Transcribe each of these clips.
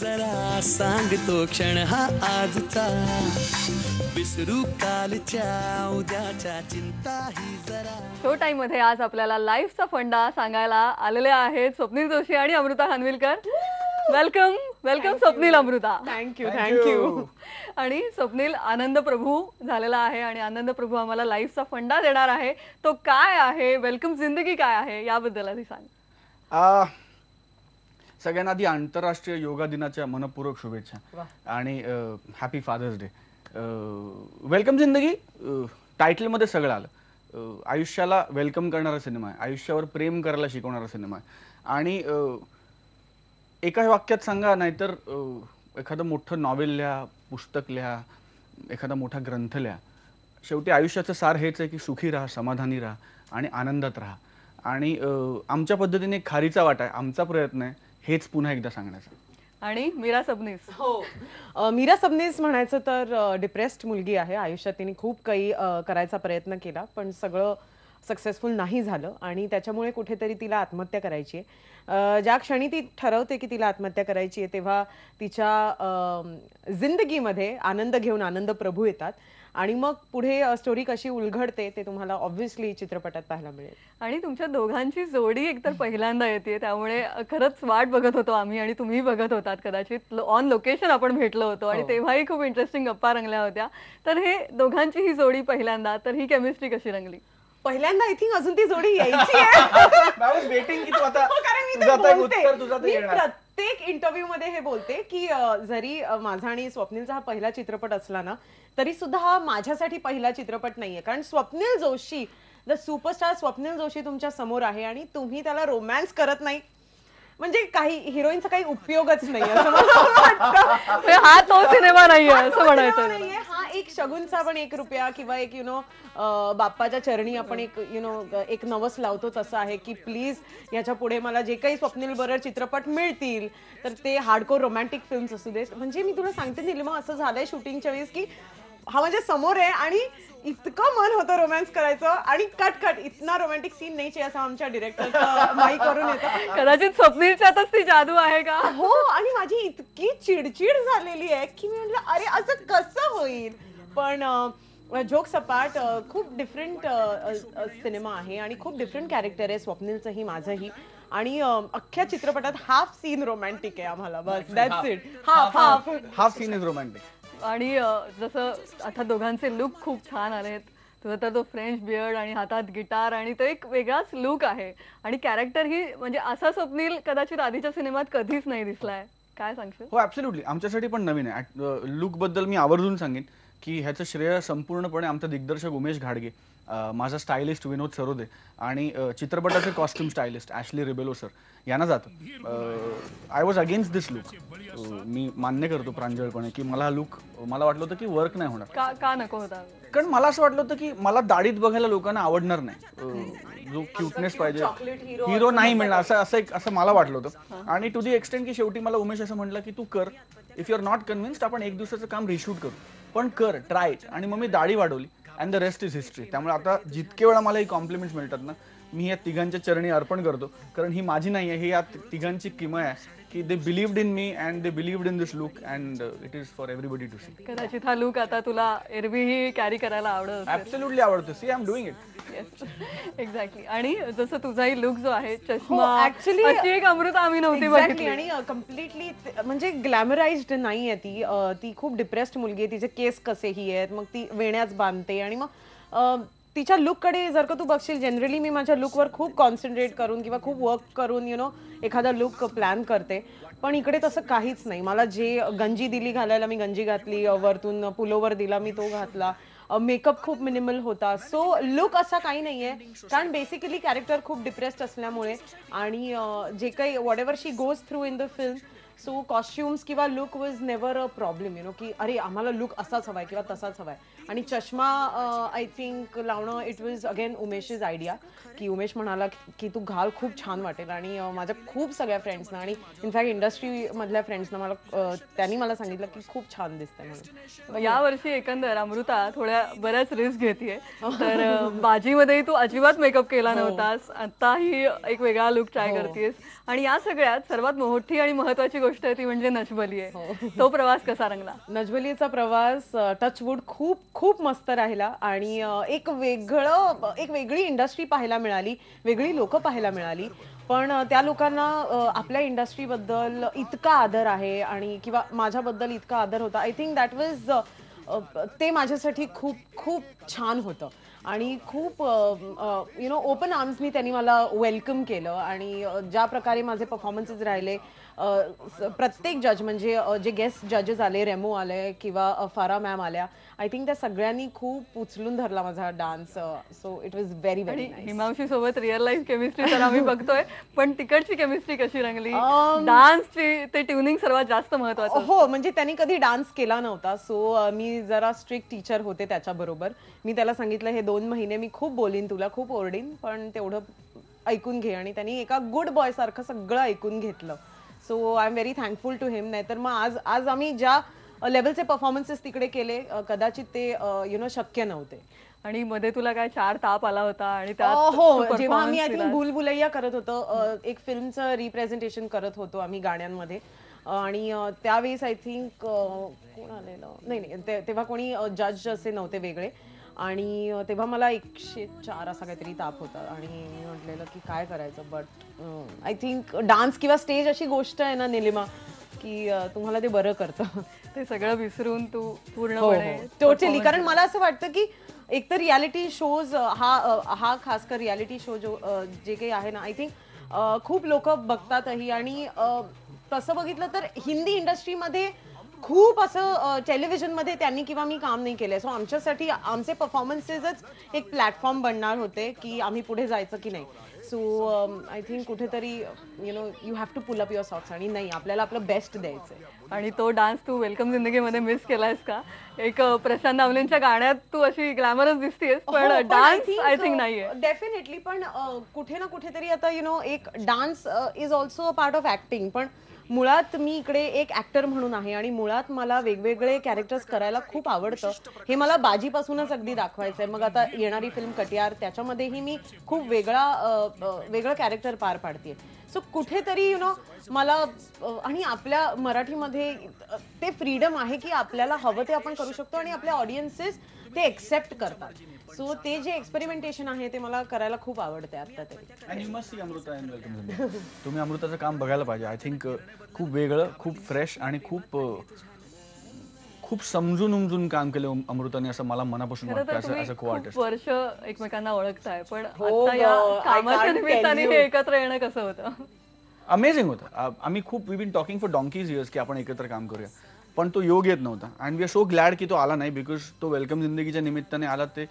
जरा सांगतो क्षण हा आजचा, विसरू कालच्या उद्याच्या चिंता ही जरा. शो टाइम मध्ये आज आपल्याला लाईफचा फंडा सांगायला आलेले आहेत स्वप्नील जोशी आणि Amruta Khanvilkar. Welcome welcome Swapnil, Amruta. Thank you thank you. आणि स्वप्नील आनंद प्रभू झालेला आहे आणि आनंद प्रभू आम्हाला लाईफचा फंडा देणार आहे. तो काय आहे, वेलकम जिंदगी काय आहे याबद्दल आधी सांग. सगळ्यांना आधी आंतरराष्ट्रीय योगा दिनाच्या मनपूर्वक शुभेच्छा आणि हॅपी फादर्स डे. वेलकम जिंदगी टायटल मध्ये सगळं आलं. आयुष्याला वेलकम करणारा सिनेमा आहे, आयुष्यावर प्रेम करायला शिकवणारा सिनेमा आहे. आणि एका वाक्यात सांगा नाहीतर एखादं मोठं नॉवेल लिहा, पुस्तक लिहा, एखादा मोठा ग्रंथ लिहा, शेवटी आयुष्याचं सार हेच आहे की सुखी राहा, समाधानी राहा आणि आनंदात राहा. आणि आमच्या पद्धतीने खारीचा वाटा आहे, आमचा प्रयत्न आहे हेच पुन्हा एकदा सांगण्याचा. आणि मीरा सबनीस. हो, मीरा सबनीस म्हणायचं तर डिप्रेस्ड मुलगी आहे. आयुष्यात तिने खूप काही करायचा प्रयत्न केला पण सगळं सक्सेसफुल नाही झालं आणि त्याच्यामुळे कुठेतरी तिला आत्महत्या करायची आहे. ज्या क्षणी ती ठरवते की तिला आत्महत्या करायची आहे तेव्हा तिच्या जिंदगीमध्ये आनंद घेऊन आनंद प्रभू येतात आणि मग पुढे स्टोरी कशी उलगडते ते तुम्हाला ऑब्व्हियसली चित्रपटात पाहायला मिळेल. आणि तुमच्या दोघांची जोडी एकतर पहिल्यांदा येते त्यामुळे खरंच वाट बघत होतो आम्ही आणि तुम्ही बघत होतात. कदाचित ऑन लोकेशन आपण भेटलो होतो आणि तेव्हाही खूप इंटरेस्टिंग गप्पा रंगल्या होत्या. तर हे दोघांची ही जोडी पहिल्यांदा, तर ही केमिस्ट्री कशी रंगली? पहिल्यांदा आय थिंक अजून ती जोडी यायची आहे. प्रत्येक इंटरव्ह्यू मध्ये हे बोलते की जरी माझा आणि स्वप्नीलचा हा पहिला चित्रपट असला ना तरी सुद्धा हा माझ्यासाठी पहिला चित्रपट नाहीये, कारण स्वप्नील जोशी, द सुपरस्टार स्वप्नील जोशी तुमच्या समोर आहे आणि तुम्ही त्याला रोमॅन्स करत नाही म्हणजे काही हिरोईनचा काही उपयोगच नाही असं मला वाटतं. हा तो सिनेमा नाहीये असं म्हणायचं. हा एक शगुनचा पण 1 रुपया किंवा एक बाप्पाच्या चरणी आपण एक नवस लावतो तसं आहे की प्लीज याच्या पुढे मला जे काही स्वप्नील बरोबर चित्रपट मिळतील तर ते हार्डकोर रोमॅन्टिक फिल्म्स असू देत. म्हणजे मी तुला सांगते निलिमा, असं झालंय शूटिंगच्या वेळेस की हा म्हणजे समोर आहे आणि इतकं मन होतं रोमॅन्स करायचं आणि कट इतना रोमॅन्टिक सीन नाही असं आमच्या डिरेक्टर माईक वरून येतं. कदाचित स्वप्नीलच्यातच ती जादू आहे का? हो, आणि माझी इतकी चिडचिड झालेली आहे की मी म्हटलं अरे असं कसं होईल. पण जोक सपाट खूप डिफरंट सिनेमा आहे आणि खूप डिफरंट कॅरेक्टर आहे स्वप्नीलचंही माझंही. आणि अख्ख्या चित्रपटात हाफ सीन रोमॅन्टिक आहे आम्हाला, बस that's it. Half scene is romantic. आणि जसं आता दोघांचे लुक खूप छान आलेत. तुझं तर तो फ्रेंच बियर्ड आणि हातात गिटार आणि तो एक वेगळाच लुक आहे. आणि कॅरेक्टर ही म्हणजे असा स्वप्नील कदाचित आधीच्या सिनेमात कधीच नाही दिसलाय. काय सांगशील? हो, ऍब्सोल्युटली आमच्यासाठी पण नवीन आहे. लुक बद्दल मी आवर्जून सांगेन की ह्याचं श्रेय संपूर्णपणे आमचा दिग्दर्शक उमेश घाडगे, माझा स्टायलिस्ट विनोद सरोदे आणि चित्रपटाचे costume stylist Ashley Rebello sir यांना जातं. I was against this look. मी मान्य करतो प्रांजळपणे की मला हा लुक, मला वाटलं होतं की वर्क नाही होणार. का नको होता? कारण मला असं वाटलं होतं की मला दाढीत बघायला लोकांना आवडणार नाही, जो क्यूटनेस पाहिजे, हिरो नाही मिळणार असं मला वाटलं होतं. आणि टू दी एक्सटेंट की शेवटी मला उमेश असं म्हटलं की तू कर, if you are not convinced आपण 1 दिवसाचं काम रिशूट करू, पण कर, ट्राय. आणि मग मी दाढी वाढवली and the rest is history. त्यामुळे आता जितके वेळा मला ही कॉम्प्लिमेंट्स मिळतात ना, मी या तिघांच्या चरणी अर्पण करतो. कारण ही माझी नाही आहे, ही या तिघांची किमया आहे की they believed in me and they believed in this look and it is for everybody to see. कदाचित हा लुक आता तुला एरवीही कॅरी करायला आवडत? ऍब्सोल्युटली आवडतो. See, I am doing it. Exactly. आणि जसं तुझाही लुक जो आहे, चष्मा, अशी एक अमृता आम्ही नव्हती बघितली. आणि कम्प्लिटली म्हणजे ग्लॅमराइज्ड नाही आहे ती खूप डिप्रेस्ड मुलगी आहे. तिचे केस कसेही आहेत, मग ती वेण्याच बांधते आणि मग तिच्या लुककडे जर का तू बघशील, जनरली मी माझ्या लुकवर खूप कॉन्सन्ट्रेट करून किंवा खूप वर्क करून एखादा लुक प्लॅन करते, पण इकडे तसं काहीच नाही. मला जे गंजी दिली घालायला मी गंजी घातली, वरतून पुलोवर दिला मी तो घातला, मेकअप खूप मिनिमल होता. सो लुक असा काही नाहीये, कारण बेसिकली कॅरेक्टर खूप डिप्रेस्ड असल्यामुळे आणि जे काही whatever she goes through in the film, so costumes किंवा look was never a problem की अरे आम्हाला लुक असाच हवाय किंवा तसाच हवाय. आणि चष्मा आय थिंक लावणं इट वॉज अगेन उमेशच आयडिया की उमेश म्हणाला की तू घाल, खूप छान वाटेल. आणि माझ्या खूप सगळ्या फ्रेंड्सना आणि इनफॅक्ट इंडस्ट्रीमधल्या फ्रेंड्सना त्यांनी मला सांगितलं की खूप छान दिसतंय म्हणून. यावर्षी एकंदर अमृता बऱ्याच रिस्क घेतेय. तर बाजीमध्येही तू अजिबात मेकअप केला नव्हतास, आताही एक वेगळा लुक ट्राय करतेस. आणि या सगळ्यात सर्वात मोठी आणि महत्वाची गोष्ट आहे ती म्हणजे नचबली आहे. तो प्रवास कसा रंगला? नजबलीचा प्रवास टचवूड खूप खूप मस्त राहिला आणि एक वेगळी इंडस्ट्री पाहायला मिळाली, वेगळी लोक पाहायला मिळाली. पण त्या लोकांना आपल्या इंडस्ट्रीबद्दल इतका आदर आहे आणि किंवा माझ्याबद्दल इतका आदर होता. आय थिंक दॅट वॉज ते माझ्यासाठी खूप खूप छान होतं आणि खूप ओपन आर्म्सनी त्यांनी मला वेलकम केलं आणि ज्या प्रकारे माझे परफॉर्मन्सेस राहिले, प्रत्येक जज म्हणजे जे गेस्ट जजेस आले, रेमो आले किंवा फारा मॅम आल्या, आय थिंक त्या सगळ्यांनी खूप उचलून धरला माझा dance. So it was very very nice. Himanshi सोबत रिअल लाईफ केमिस्ट्री तर आम्ही बघतोय, पण तिकडची केमिस्ट्री कशी रंगली? डान्सची ते ट्युनिंग सर्वात जास्त महत्वाचं. हो, म्हणजे त्यांनी कधी डान्स केला नव्हता. सो मी जरा स्ट्रिक्ट टीचर होते त्याच्याबरोबर. मी त्याला सांगितलं हे 2 महिने मी खूप बोलीन तुला, खूप ओरडीन, पण तेवढं ऐकून घे. आणि त्यांनी एका गुड बॉय सारखं सगळं ऐकून घेतलं. So I am very thankful to him. नाहीतर मग आज आम्ही ज्या लेवलचे परफॉर्मन्सेस तिकडे केले कदाचित ते शक्य नव्हते. आणि मध्ये तुला काय 4 ताप आला होता आणि हो, जेव्हा आम्ही आय थिंक भूलभुलैया करत होतो, एक फिल्मचं रिप्रेझेंटेशन करत होतो आम्ही गाण्यांमध्ये, आणि त्यावेळेस आय थिंक कोण आलेलं नाही, तेव्हा कोणी जज असे नव्हते वेगळे, आणि तेव्हा मला 104 असा काहीतरी ताप होता आणि मी म्हटलेलं की काय करायचं. बट आय थिंक डान्स किंवा स्टेज अशी गोष्ट आहे ना निलिमा, की तुम्हाला ते बरं करतं. ते सगळं विसरून तू पूर्णपणे टोटली. कारण मला असं वाटतं की एकतर रियालिटी शोज हा खासकर रियालिटी शो जे काही आहे ना, आय थिंक खूप लोक बघतातही. आणि तसं बघितलं तर हिंदी इंडस्ट्रीमध्ये खूप असं टेलिव्हिजनमध्ये त्यांनी किंवा मी काम नाही केलंय. सो आमच्यासाठी आमचे परफॉर्मन्सेसच एक प्लॅटफॉर्म बनणार होते की आम्ही पुढे जायचं की नाही. सो आय थिंक कुठेतरी you have to pull up your socks आणि नाही, आपल्याला आपलं बेस्ट द्यायचंय. आणि तो डान्स तू वेलकम जिंदगीमध्ये मिस केलायस का? एक प्रशांत दामलेंच्या गाण्यात तू अशी ग्लॅमरस दिसतेस, पण डान्स आय थिंक नाहीये. डेफिनेटली. पण कुठे ना कुठेतरी आता एक dance is also a part of acting. पण मुळात मी इकडे एक ऍक्टर म्हणून आहे आणि मुळात मला वेगवेगळे कॅरेक्टर्स करायला खूप आवडतं. हे मला बाजीपासूनच अगदी दाखवायचंय. मग आता येणारी फिल्म कटियार, त्याच्यामध्येही मी खूप वेगळं कॅरेक्टर पार पाडते. सो कुठेतरी मला आणि आपल्या मराठीमध्ये ते फ्रीडम आहे की आपल्याला हवं ते आपण करू शकतो आणि आपल्या ऑडियन्सेस ते एक्सेप्ट करतात. सो ते जे एक्सपेरिमेंटेशन आहे ते मला करायला खूप आवडते आता तरी. आणि you must see Amruta in welcome जिंदगी. तुम्ही अमृताचं काम बघायला पाहिजे. आय थिंक खूप वेगळं, खूप फ्रेश आणि खूप समजून उमजून काम केलं अमृताने, असं मला मनापासून वाटतं. ॲज अ को आर्टिस्ट वर्ष एकमेकांना ओळखताय, पण आता या कामाच्या निमित्ताने हे एकत्र येणं कसं होतं? अमेझिंग होतं. आम्ही खूप we been talking for donkey's years की आपण एकत्र काम करूया, पण तो योग येत नव्हता. And we are so glad की तो आला नाही, बिकॉज तो वेलकम जिंदगीच्या निमित्ताने आला. ते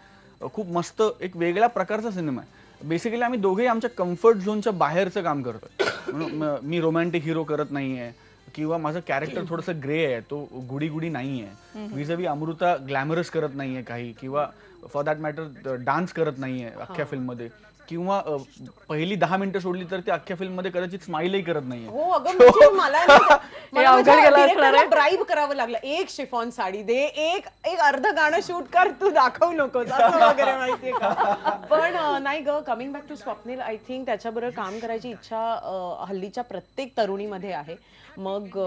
खूप मस्त एक वेगळ्या प्रकारचा सिनेमा आहे. बेसिकली आम्ही दोघेही आमच्या कम्फर्ट झोनच्या बाहेरचं काम करतोय. मी रोमॅन्टिक हिरो करत नाहीये किंवा माझं कॅरेक्टर थोडंसं ग्रे आहे, तो गुडी नाहीये. विजवी अमृता ग्लॅमरस करत नाहीये काही, किंवा फॉर दॅट मॅटर डान्स करत नाहीये अख्ख्या फिल्ममध्ये, किंवा पहिली 10 मिनिटं सोडली तर ते अख्ख्या फिल्म मध्ये कदाचित स्माइलही करत नाहीये. हो अगं, म्हणजे मला ब्राईब करावं लागलं. एक शिफॉन साडी दे, एक अर्ध गाणं शूट कर, तू दाखवू नकोस असं वगैरे, माहितीये का. पण नाही ग, coming back to Swapnil, I think त्याच्याबरोबर काम करायची इच्छा हल्लीच्या प्रत्येक तरुणीमध्ये आहे. मग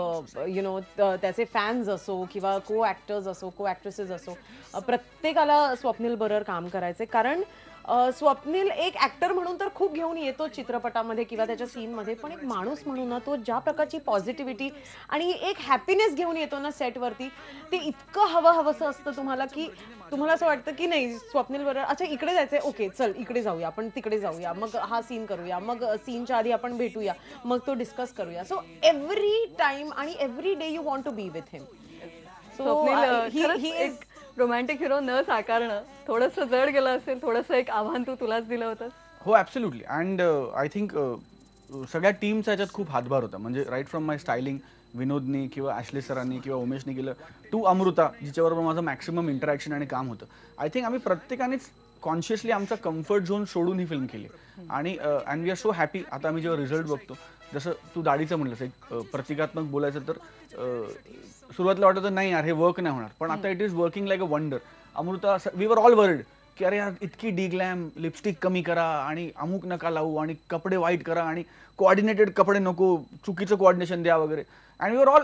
त्याचे फॅन्स असो किंवा को ऍक्टर्स असो, को ऍक्ट्रेसेस असो, प्रत्येकाला स्वप्नील बरोबर काम करायचे. कारण स्वप्नील एक ऍक्टर म्हणून तर खूप घेऊन येतो चित्रपटामध्ये किंवा त्याच्या सीनमध्ये, पण एक माणूस म्हणून ना तो ज्या प्रकारची पॉझिटिव्हिटी आणि एक हॅपीनेस घेऊन येतो ना सेटवरती, ते इतकं हवंसं असतं तुम्हाला की तुम्हाला असं वाटतं की नाही स्वप्नील बरोबर, अच्छा इकडे जायचंय, ओके चल इकडे जाऊया, आपण तिकडे जाऊया, मग हा सीन करूया, मग सीनच्या आधी आपण भेटूया, मग तो डिस्कस करूया. सो एव्हरी टाइम आणि every day you want to be with him. So romantic hero न साकारणं थोडंसं जड गेलं असेल, थोडंसं एक आव्हान तुलाच दिलं होतं. हो ऍब्सोल्युटली. अँड आय थिंक सगळ्या टीमचा याच्यात खूप हातभार होता. म्हणजे राईट फ्रॉम माय स्टायलिंग विनोदनी किंवा ॲशली सरांनी किंवा उमेशनी केलं, टू अमृता जिच्याबरोबर माझं मॅक्सिमम इंटरॅक्शन आणि काम होतं. आय थिंक आम्ही प्रत्येकानेच कॉन्शियसली आमचा कम्फर्ट झोन सोडून ही फिल्म केली. आणि and we are so happy. आता आम्ही जेव्हा रिझल्ट बघतो, जसं तू दाढीचं म्हणलंस, एक प्रतिकात्मक बोलायचं तर सुरुवातीला वाटतं नाही यार हे वर्क नाही होणार, पण आता it is working like a wonder. Amruta, we were all worried की अरे यार इतकी डिग्लॅम, लिपस्टिक कमी करा आणि अमुक नका लावू आणि कपडे वाईट करा आणि कोऑर्डिनेटेड कपडे नको, चुकीचं कोऑर्डिनेशन द्या वगैरे. And we are all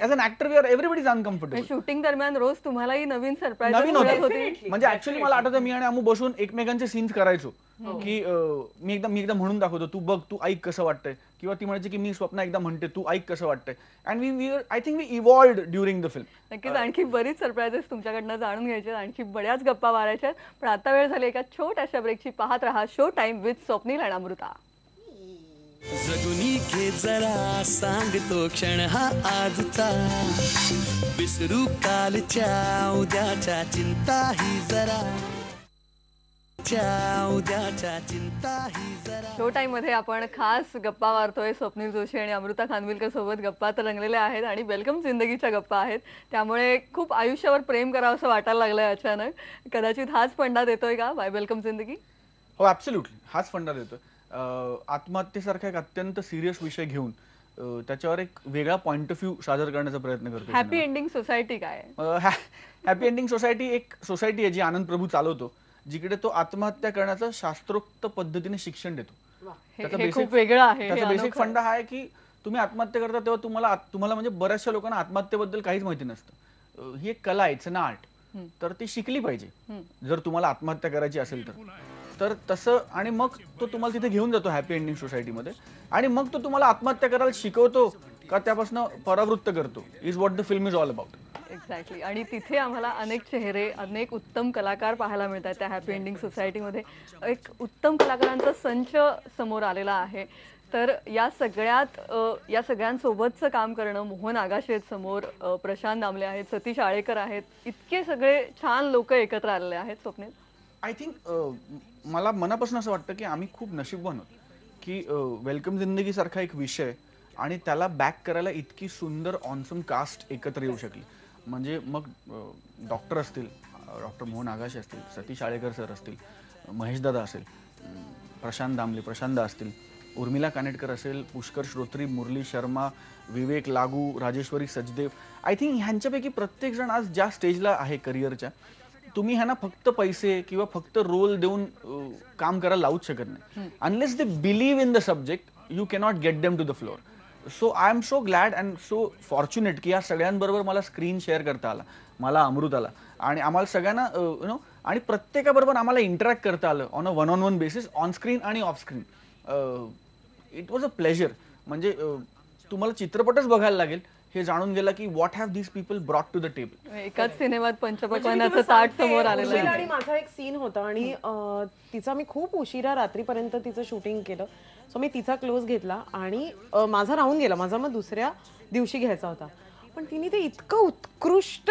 as an actor we are everybody is uncomfortable. Shooting दरम्यान रोज तुम्हालाही नवीन सरप्राईज नवीन होते. म्हणजे ऍक्च्युअली मला आठवतं मी आणि अमू बसून एकमेकांचे सीन्स करायचो की मी एकदा म्हणून दाखवतो, तू बघ, तू ऐक कसं वाटतंय, किंवा ती म्हणायची की मी स्वप्न एकदा म्हणते, तू ऐक कसं वाटतंय. And we I think we evolved during the film. नक्कीच आणखी बरीच सरप्राईजेस तुमच्याकडनं जाणून घ्यायचे, आणखी बऱ्याच गप्पा मारायच्या, पण आता वेळ झाली एका छोट्याशा ब्रेकची. पाहत रहा शो टाइम विथ स्वप्नील आणि अमृता. जगुनी घे जरा सांगतो क्षण हा आजचा, विसरू कालच्या उद्याच्या चिंता ही जरा, उद्याच्या चिंता ही जरा. शो टाइम मध्ये आपण खास गप्पा मारतोय. स्वप्नील जोशी आणि अमृता खानविलकर सोबत गप्पा तर रंगलेल्या आहेत आणि वेलकम जिंदगीच्या गप्पा आहेत, त्यामुळे खूप आयुष्यावर प्रेम करावं असं वाटायला लागलंय अचानक. कदाचित हाच फंडा देतोय का बाय वेलकम जिंदगी? हो, ऍब्सोल्युटली हाच फंडा देतोय. आत्महत्येसारखा एक अत्यंत सिरियस विषय घेऊन त्याच्यावर एक वेगळा पॉइंट ऑफ व्ह्यू सादर करण्याचा प्रयत्न करतो. हॅपी एंडिंग सोसायटी काय? हॅपी एंडिंग सोसायटी एक सोसायटी आहे जी आनंद प्रभू चालवतो, जिकडे तो आत्महत्या करण्याचं शास्त्रोक्त पद्धतीने शिक्षण देतो. खूप वेगळं आहे. त्याचा बेसिक फंडा हा आहे की तुम्ही आत्महत्या करता तेव्हा तुम्हाला म्हणजे बऱ्याचशा लोकांना आत्महत्येबद्दल काहीच माहिती नसतं. ही एक कला आहे, इट्स एन आर्ट. तर ती शिकली पाहिजे जर तुम्हाला आत्महत्या करायची असेल तर तसं. आणि मग तो तुम्हाला तिथे घेऊन जातो हॅपी एंडिंग सोसायटीमध्ये, आणि मग तो तुम्हाला आत्महत्या करायला शिकवतो का त्यापासून परावृत्त करतो, is what the film is all about. Exactly. आणि तिथे आम्हाला अनेक चेहरे, अनेक उत्तम कलाकार पाहायला मिळतात त्या हॅपी एंडिंग सोसायटीमध्ये. एक उत्तम कलाकारांचा संच समोर आलेला आहे. तर या सगळ्यांसोबतचं काम करणं, मोहन आगाशे आहेत समोर, प्रशांत दामले आहेत, सतीश आळेकर आहेत, इतके सगळे छान लोक एकत्र आलेले आहेत. स्वप्नील, आय थिंक मला मनापासून असं वाटतं की आम्ही खूप नशीबवान आहोत की वेलकम जिंदगी सारखा एक विषय आणि त्याला बॅक करायला इतकी सुंदर ऑनसम कास्ट एकत्र येऊ शकली. म्हणजे मग डॉक्टर असतील, डॉक्टर मोहन आगाशे असतील, सतीश आळेकर सर असतील, महेशदादा असेल, प्रशांत दामले, प्रशांतदा असतील, उर्मिला कानेटकर असेल, पुष्कर श्रोत्री, मुरली शर्मा, विवेक लागू, राजेश्वरी सचदेव. आय थिंक ह्यांच्यापैकी प्रत्येक जण आज ज्या स्टेजला आहे करिअरच्या, तुम्ही ह्यांना फक्त पैसे किंवा फक्त रोल देऊन काम करायला लावूच शकत नाही. Unless they believe in the subject you cannot get them to the floor. So I am so glad and so fortunate की या सगळ्यांबरोबर मला स्क्रीन शेअर करता आला, मला अमृताला आणि आम्हाला सगळ्यांना आणि प्रत्येकाबरोबर आम्हाला इंटरॅक्ट करता आलं on a one basis, on screen आणि off screen. It was a pleasure. म्हणजे तुम्हाला चित्रपटच बघायला लागेल हे जाणून गेला की what have these people brought to the table. एकाच सिनेमात पंचपक्वान्नाचं ताट समोर आलेलं आहे. आणि माझा एक सीन होता आणि तिचा मी खूप उशिरा रात्रीपर्यंत तिचं शूटिंग केलं. सो मी तिचा क्लोज घेतला आणि माझा राहून गेला, माझा मग दुसऱ्या दिवशी घ्यायचा होता. पण तिने ते इतकं उत्कृष्ट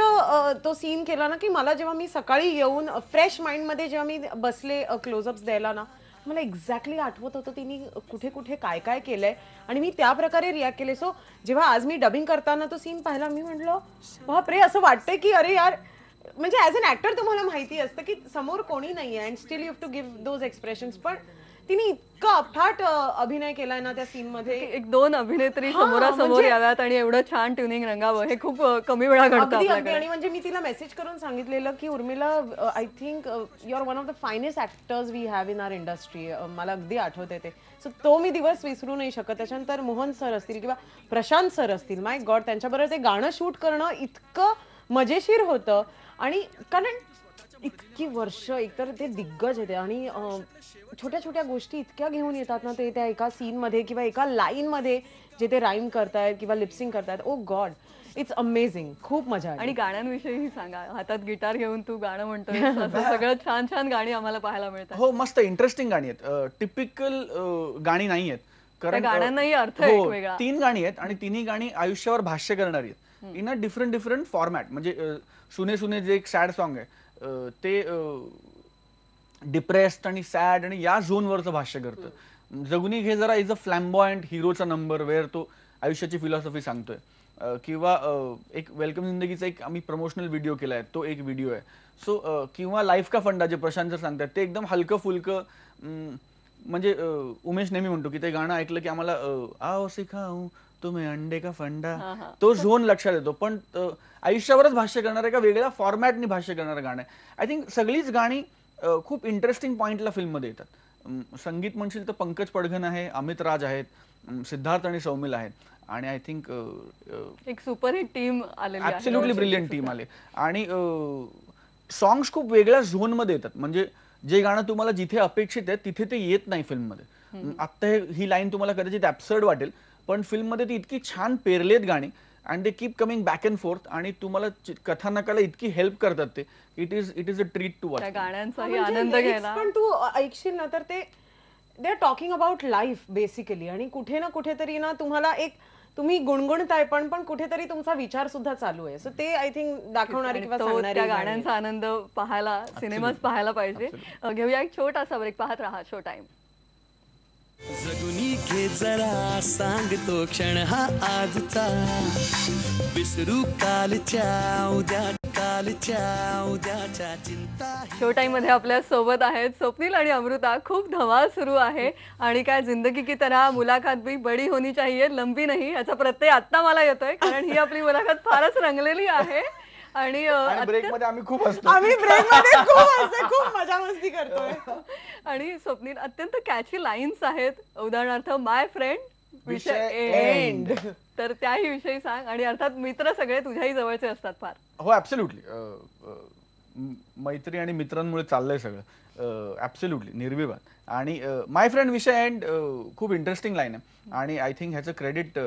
तो सीन केला ना की मला जेव्हा मी सकाळी येऊन फ्रेश माइंडमध्ये जेव्हा मी बसले क्लोजअप्स द्यायला ना, मला एक्झॅक्टली आठवत होतं तिने कुठे कुठे काय काय केलंय आणि मी त्या प्रकारे रिॲक्ट केले. सो जेव्हा आज मी डबिंग करताना तो सीन पाहिला, मी म्हटलं बापरे, असं वाटतंय की अरे यार, म्हणजे ॲज अन ऍक्टर तुम्हाला माहिती असतं की समोर कोणी नाहीये and still you have to give those expressions. पण तिने इतका अफाट अभिनय केलाय ना त्या सीन मध्ये. एक दोन अभिनेत्री समोरासमोर याव्यात आणि एवढं छान ट्युनिंग रंगावं हे खूप कमी वेळा घडतं आपल्याकडे. आणि म्हणजे मी तिला मेसेज करून सांगितलेलं की Urmila, I think you are one of the finest actors we have in our industry. मला अगदी आठवते ते. सो तो मी दिवस विसरू नाही शकत. त्याच्यानंतर मोहन सर असतील किंवा प्रशांत सर असतील, माय गॉड, त्यांच्याबरोबर ते गाणं शूट करणं इतकं मजेशीर होतं. आणि कारण इतकी वर्ष एकतर ते दिग्गज होते आणि छोट्या छोट्या गोष्टी इतक्या घेऊन येतात ना ते त्या एका सीन मध्ये किंवा एका लाईन मध्ये जे ते राईम करतायत किंवा लिपसिंग करतायत. ओ गॉड, इट्स अमेझिंग. खूप मजा आली. आणि गाण्यांविषयी सांगा. हातात गिटार घेऊन तू गाणं म्हणतोय, सगळं छान छान गाणी आम्हाला पाहायला मिळतात. हो, मस्त इंटरेस्टिंग गाणी आहेत. टिपिकल गाणी नाही आहेत, कारण गाण्यांनाही अर्थ वेगळा. 3 गाणी आहेत आणि तिन्ही गाणी आयुष्यावर भाष्य करणारी आहेत इन अ डिफरंट फॉर्मॅट. म्हणजे सुने सुने जे एक सॅड सॉन्ग आहे ते डिप्रेस्ड आणि सॅड आणि या झोनवरचं भाष्य करतं. जगुनी घे जरा इज अ फ्लॅम्बॉयंट हिरोचा नंबर वेअर तो आयुष्याची फिलॉसॉफी सांगतोय. किंवा एक वेलकम जिंदगीचा एक आम्ही प्रमोशनल व्हिडिओ केलाय, तो एक व्हिडिओ आहे. सो किंवा लाईफ का फंडा जे प्रशांत सर सांगतात ते एकदम हलकं फुलकं. म्हणजे उमेश नेहमी म्हणतो की ते गाणं ऐकलं की आम्हाला आओ सिखाऊं तुम्ही अंडे का फंडा, तो झोन लक्षात येतो. पण आयुष्यावरच भाष्य करणारं एका वेगळ्या फॉर्मॅटनी भाष्य करणारं गाणं आहे. आय थिंक सगळीच गाणी खूप इंटरेस्टिंग पॉइंटला फिल्ममध्ये येतात. संगीत म्हणशील तर पंकज पडघन आहे, अमित राज आहेत, सिद्धार्थ आणि सौमिल आहेत आणि आय थिंक एक सुपरहिट टीम आलेली आहे. ऍब्सोल्युटली ब्रिलियंट टीम आले आणि सॉंग्स खूप वेगळ्या झोन मध्ये येतात. म्हणजे जे गाणं तुम्हाला जिथे अपेक्षित आहे तिथे ते येत नाही फिल्ममध्ये. आता ही लाईन तुम्हाला कदाचित ऍब्सर्ड वाटेल, पण फिल्ममध्ये ती इतकी छान पेरलेत गाणी and they keep coming back and forth आणि तुम्हाला कथानकाला इतकी हेल्प करतात ते. It is a treat to watch. गाण्यांचाही आनंद घ्यायला. पण तू ऐकशील ना तर ते they are talking about life basically आणि कुठे ना कुठेतरी ना तुम्हाला एक तुम्ही गुणगुणताय पण कुठेतरी तुमचा विचार सुद्धा चालू आहे. सो ते आय थिंक दाखवणारी किंवा सांगणारी त्या गाण्यांचा आनंद पाहायला सिनेमाच पाहायला पाहिजे. घेऊया एक छोटासा ब्रेक. पाहत राहा शो टाइम. जगुनी घे जरा सांगतो क्षण हा आजचा, विसरू कालच्या उद्याच्या चिंता. शो टाइम मध्ये आपल्या सोबत आहेत स्वप्नील आणि अमृता. खूप धमाल सुरू आहे आणि काय जिंदगी की तरह मुलाखत भी बड़ी होनी चाहिए, लंबी नहीं, याचा प्रत्यय आता मला येतोय कारण ही आपली मुलाखत फारच रंगलेली आहे. आणि ब्रेक मध्ये आम्ही खूप हसतो. आम्ही ब्रेक मध्ये खूप मजा मस्ती करतोय. आणि स्वप्नील अत्यंत कॅची लाईन्स आहेत. उदाहरणार्थ माय फ्रेंड विषय एंड, तर त्याही विषयी सांग. आणि अर्थात मित्र सगळे तुझ्याही जवळचे असतात फार. हो ऍब्सोल्युटली. मैत्री आणि मित्रांमुळे चाललंय सगळं. ऍब्सोल्युटली निर्विवाद. आणि माय फ्रेंड विषय एंड खूप इंटरेस्टिंग लाईन आहे आणि आय थिंक ह्याचं क्रेडिट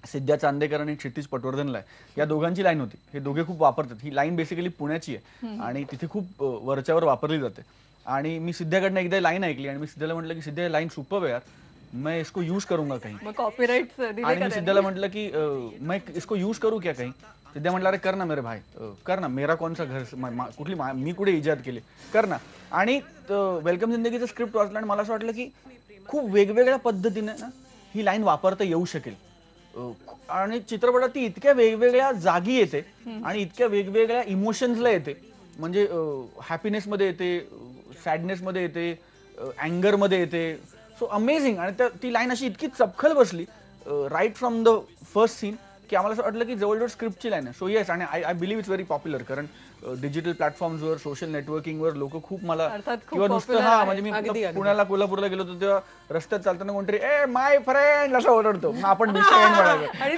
सिद्ध्या चांदेकर आणि क्षितिज पटवर्धनला आहे. या दोघांची लाईन होती. हे दोघे खूप वापरतात. ही लाईन बेसिकली पुण्याची आहे आणि तिथे खूप वरच्यावर वापरली जाते. आणि मी सिद्ध्याकडनं एकदा लाईन ऐकली आणि मी सिद्ध्याला म्हटलं की सिद्ध्या लाईन सुपर आहे यार, मैं इसको यूज करूंगा कहीं. मग कॉपीराइट आणि मी सिद्ध्याला म्हटलं की मैं इसको यूज करू क्या कहीं. सिद्ध्या म्हटलं अरे कर ना मेरे भाई, कर ना, मेरा कौन सा घर, कुठली मी कुठे इजाद केली, कर ना. आणि वेलकम जिंदगीचं स्क्रिप्ट वाचलं आणि मला असं वाटलं की खूप वेगवेगळ्या पद्धतीने ना ही लाईन वापरता येऊ शकेल. आणि चित्रपटात ती इतक्या वेगवेगळ्या जागी येते आणि इतक्या वेगवेगळ्या इमोशन्सला येते. म्हणजे हॅपीनेस मध्ये येते, सॅडनेस मध्ये येते, अँगर मध्ये येते. So amazing. आणि ती लाईन अशी इतकी चपखल बसली right from the first scene की आम्हाला असं वाटलं की जवळजवळ स्क्रिप्टची लाईन आहे. So yes. आणि I believe it's very popular कारण डिजिटल प्लॅटफॉर्म्सवर, सोशल नेटवर्किंगवर लोक खूप मला किंवा नुसतं म्हणजे मी पुण्याला कोल्हापूरला गेलो होतो तेव्हा रस्त्यात चालताना कोणतरी ए माय फ्रेंड असं ओरडतो, मग आपण आणि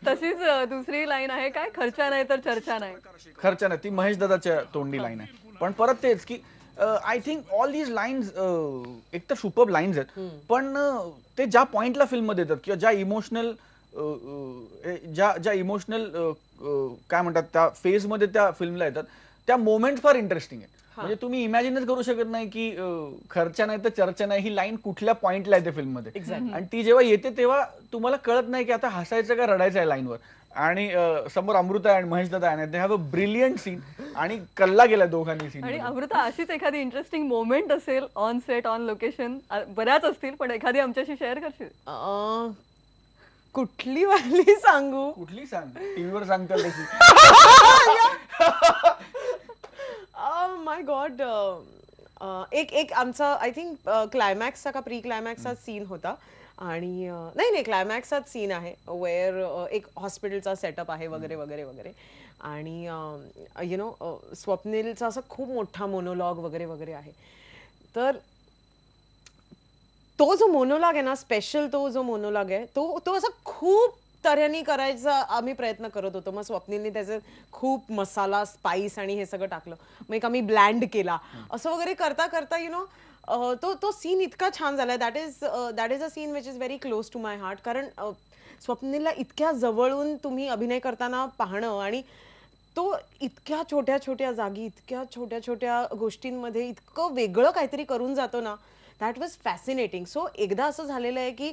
तशीच दुसरी लाईन आहे काय, खर्चा नाही तर चर्चा नाही. खर्चा नाही, ती महेश दादाच्या तोंडी लाईन आहे. पण परत तेच की I think all these lines एक तर सुपर्ब लाईन्स आहेत, पण ते ज्या पॉइंटला फिल्ममध्ये येतात किंवा ज्या इमोशनल काय म्हणतात त्या फेज मध्ये त्या फिल्मला येतात, त्या मोमेंट फार इंटरेस्टिंग आहेत. म्हणजे तुम्ही इमॅजिनच करू शकत नाही की खर्चा नाही तर चर्चा नाही ही लाईन कुठल्या पॉइंटला येते फिल्ममध्ये. आणि ती जेव्हा येते तेव्हा तुम्हाला कळत नाही की आता हसायचं का रडायचं आहे लाईनवर. आणि समोर अमृता आणि महेश दादा आहे, they have a brilliant scene आणि कल्ला गेला दोघांनी सीन. आणि अमृता अशीच एखादी इंटरेस्टिंग मोमेंट असेल ऑन सेट, ऑन लोकेशन, बऱ्याच असतील पण एखादी आमच्याशी शेअर करशील? कुठली वाली सांगू? कुठली सांग, टीव्हीवर सांगतात तशी. माय गॉड. एक आमचा आय थिंक क्लायमॅक्सचा का प्री क्लायमॅक्सचा सीन होता आणि नाही क्लायमॅक्सचाच सीन आहे वेअर एक हॉस्पिटलचा सेटअप आहे वगैरे वगैरे वगैरे. आणि यु नो स्वप्नीलचा असा खूप मोठा मोनोलॉग वगैरे वगैरे आहे. तर तो जो मोनोलॉग आहे ना, स्पेशल तो जो मोनोलॉग आहे तो असा खूप तऱ्हेने करायचा आम्ही प्रयत्न करत होतो. मग स्वप्नीलने त्याचे खूप मसाला, स्पाइस आणि हे सगळं टाकलं, मग एक आम्ही ब्लँड केला असं वगैरे करता करता यु नो तो सीन इतका छान झाला. That is a scene which is very close to my heart. कारण स्वप्नीलला इतक्या जवळून तुम्ही अभिनय करताना पाहणं आणि तो इतक्या छोट्या छोट्या जागी, इतक्या छोट्या छोट्या गोष्टींमध्ये इतकं वेगळं काहीतरी करून जातो ना, दॅट वॉज फॅसिनेटिंग. सो एकदा असं झालेलं आहे की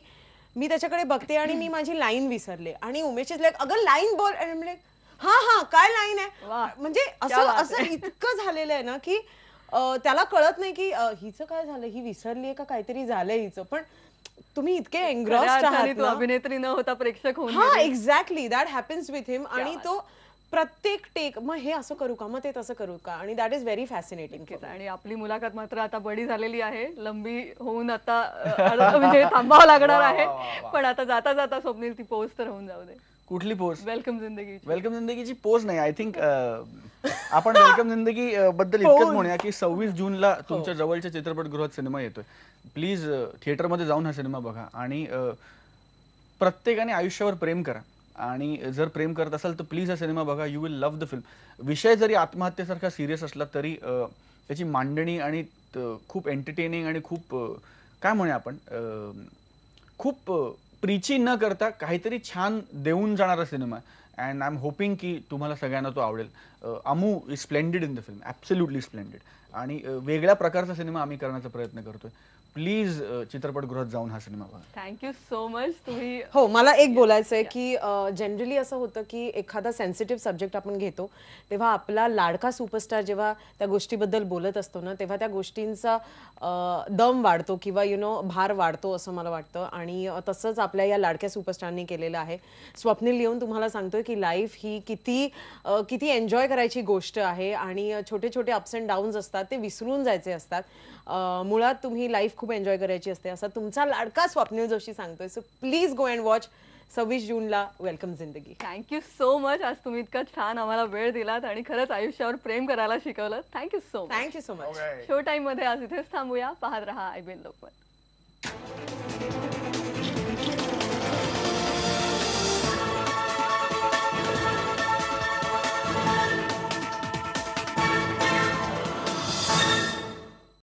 मी त्याच्याकडे बघते आणि मी माझी लाईन विसरले आणि उमेश इज लाईक अगं लाईन बोल. आणि हा काय लाईन आहे. म्हणजे असं इतकं झालेलं आहे ना की त्याला कळत नाही की हिचं काय झालं, ही विसरलीये का काहीतरी झालंय हिचं. पण तुम्ही इतके एंग्रॉस्ड आहात ना, अभिनेत्री न होता प्रेक्षक होऊन. हा एक्झॅक्टली दॅट हॅपन्स विथ हिम. आणि तो प्रत्येक टेक मग हे असं करू का, मग ते तसं करू का, आणि दॅट इज व्हेरी फॅसिनेटिंग. नक्कीच. आणि आपली मुलाखत मात्र आता बडी झालेली आहे, लंबी होऊन आता म्हणजे थांबावं लागणार आहे. पण आता जाता जाता स्वप्नील ती पोज तर होऊन जाऊ दे. कुठली पोज? वेलकम जिंदगी. वेलकम जिंदगीची पोज नाही. आय थिंक आपण वेलकम जिंदगी बद्दल इतकंच म्हणूया की 26 जूनला तुमच्या जवळच्या चित्रपटगृहात सिनेमा येतोय. प्लीज थिएटरमध्ये जाऊन हा सिनेमा बघा. आणि प्रत्येकाने आयुष्यावर प्रेम करा, आणि जर प्रेम करत असाल तर प्लीज हा सिनेमा बघा. You will love the film. विषय जरी आत्महत्येसारखा सिरियस असला तरी त्याची मांडणी आणि खूप एंटरटेनिंग आणि खूप काय म्हणूया आपण खूप प्रीची न करता काहीतरी छान देऊन जाणारा cinema. And I am hoping की तुम्हाला सगळ्यांना तो आवडेल. Amu is splendid in the film, absolutely splendid. आणि वेगळ्या प्रकारचा सिनेमा आम्ही करण्याचा प्रयत्न करतोय. प्लीज चित्रपटगृहात जाऊन हा सिनेमा बघा. Thank you so much. तुम्ही हो, मला एक बोलायचं आहे की जनरली असं होतं की एखादा सेन्सिटिव्ह सब्जेक्ट आपण घेतो तेव्हा आपला लाडका सुपरस्टार जेव्हा त्या गोष्टीबद्दल बोलत असतो ना, तेव्हा त्या गोष्टींचा दम वाढतो किंवा भार वाढतो असं मला वाटतं. आणि तसंच आपल्या या लाडक्या सुपरस्टारने केलेलं आहे. स्वप्नील येऊन तुम्हाला सांगतोय की लाईफ ही किती एन्जॉय करायची गोष्ट आहे, आणि छोटे छोटे अप्स अँड डाऊन्स असतात ते विसरून जायचे असतात. मुळात तुम्ही लाईफ खूप एन्जॉय करायची असते असं तुमचा लाडका स्वप्नील जोशी सांगतोय. So please go and watch 26 जूनला वेलकम जिंदगी. Thank you so much. आज तुम्ही इतका छान आम्हाला वेळ दिलात आणि खरंच आयुष्यावर प्रेम करायला शिकवलं. Thank you so much. Thank you so much. Show time मध्ये आज इथेच थांबूया. पाहत रहा IBN लोकमत.